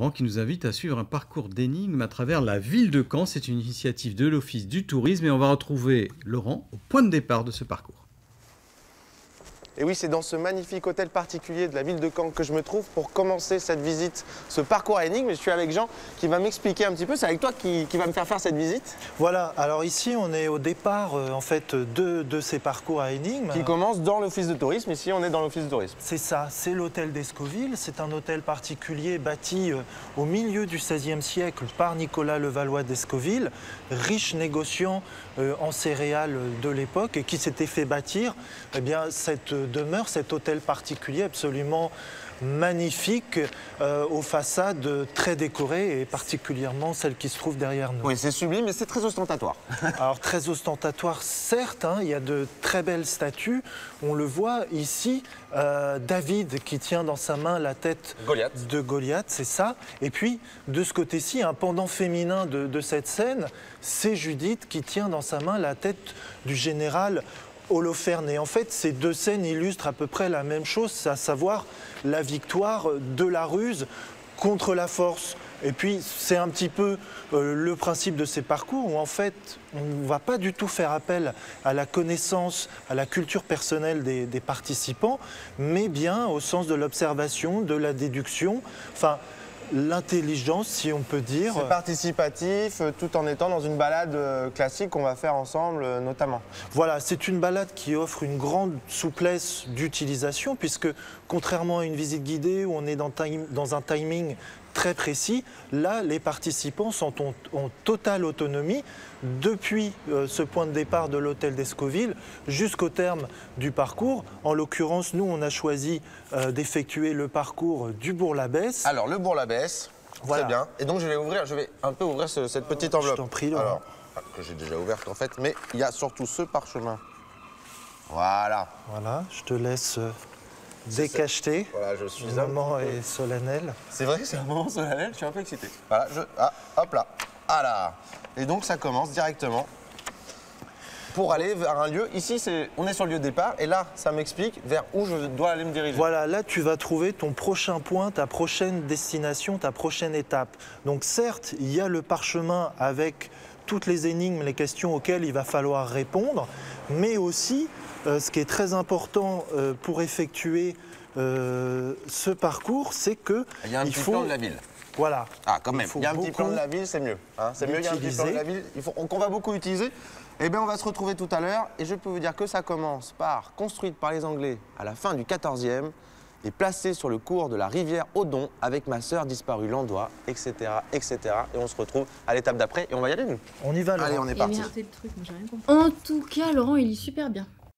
Laurent qui nous invite à suivre un parcours d'énigmes à travers la ville de Caen. C'est une initiative de l'Office du tourisme et on va retrouver Laurent au point de départ de ce parcours. Et oui, c'est dans ce magnifique hôtel particulier de la ville de Caen que je me trouve pour commencer cette visite, ce parcours à énigmes. Je suis avec Jean qui va m'expliquer un petit peu. C'est avec toi qui va me faire cette visite. Voilà, alors ici on est au départ en fait de ces parcours à énigmes. Qui commence dans l'office de tourisme. Ici on est dans l'office de tourisme. C'est ça, c'est l'hôtel d'Escoville. C'est un hôtel particulier bâti au milieu du XVIe siècle par Nicolas Levallois d'Escoville, riche négociant en céréales de l'époque et qui s'était fait bâtir cette demeure, cet hôtel particulier absolument magnifique aux façades très décorées et particulièrement celle qui se trouve derrière nous. Oui, c'est sublime et c'est très ostentatoire. Alors très ostentatoire certes, il y a de très belles statues. On le voit ici, David qui tient dans sa main la tête de Goliath, c'est ça. Et puis de ce côté-ci, un pendant féminin de cette scène, c'est Judith qui tient dans sa main la tête du général Holoferne. Et en fait, ces deux scènes illustrent à peu près la même chose, à savoir la victoire de la ruse contre la force. Et puis, c'est un petit peu le principe de ces parcours où, en fait, on ne va pas du tout faire appel à la connaissance, à la culture personnelle des participants, mais bien au sens de l'observation, de la déduction, enfin, l'intelligence, si on peut dire. C'est participatif, tout en étant dans une balade classique qu'on va faire ensemble, notamment. Voilà, c'est une balade qui offre une grande souplesse d'utilisation, puisque contrairement à une visite guidée où on est dans un timing très précis, là, les participants sont en totale autonomie depuis ce point de départ de l'hôtel d'Escoville jusqu'au terme du parcours. En l'occurrence, nous, on a choisi d'effectuer le parcours du Bourg-l'Abbesse. Alors, le Bourg-l'Abbesse, voilà. Très bien. Et donc, je vais un peu ouvrir cette petite enveloppe. Je t'en prie, Laurent. Alors, que j'ai déjà ouverte en fait, mais il y a surtout ce parchemin. Voilà. Voilà, je te laisse décacheter. Voilà, je suis le moment est solennel. C'est vrai que c'est un moment solennel, je suis un peu excité. Voilà, hop là. Voilà. Et donc ça commence directement pour aller vers un lieu. Ici, on est sur le lieu de départ et là, ça m'explique vers où je dois aller me diriger. Voilà, là, tu vas trouver ton prochain point, ta prochaine destination, ta prochaine étape. Donc certes, il y a le parchemin avec toutes les énigmes, les questions auxquelles il va falloir répondre, mais aussi, ce qui est très important pour effectuer ce parcours, c'est que il y a un petit plan de la ville. Voilà. Ah, quand même. Il y a un petit plan de la ville, c'est mieux. Hein, c'est mieux, il y a un petit plan de la ville qu'on va beaucoup utiliser. Eh bien, on va se retrouver tout à l'heure et je peux vous dire que ça commence par, construite par les Anglais à la fin du XIVe et placée sur le cours de la rivière Odon avec ma sœur disparue Landois, etc., etc. Et on se retrouve à l'étape d'après et on va y aller, nous. On y va, Laurent. Allez, on est parti. Le truc, moi, j'ai rien compris. En tout cas, Laurent, il lit super bien.